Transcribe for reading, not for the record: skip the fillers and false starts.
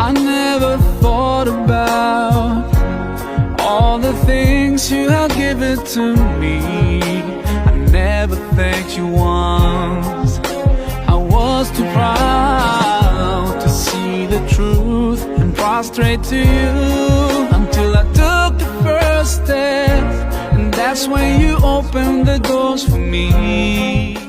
I never thought about all the things you have given to me. I never thanked you once. I was too proud to see the truth and prostrate to you, until I took the first step, and that's when you opened the doors for me.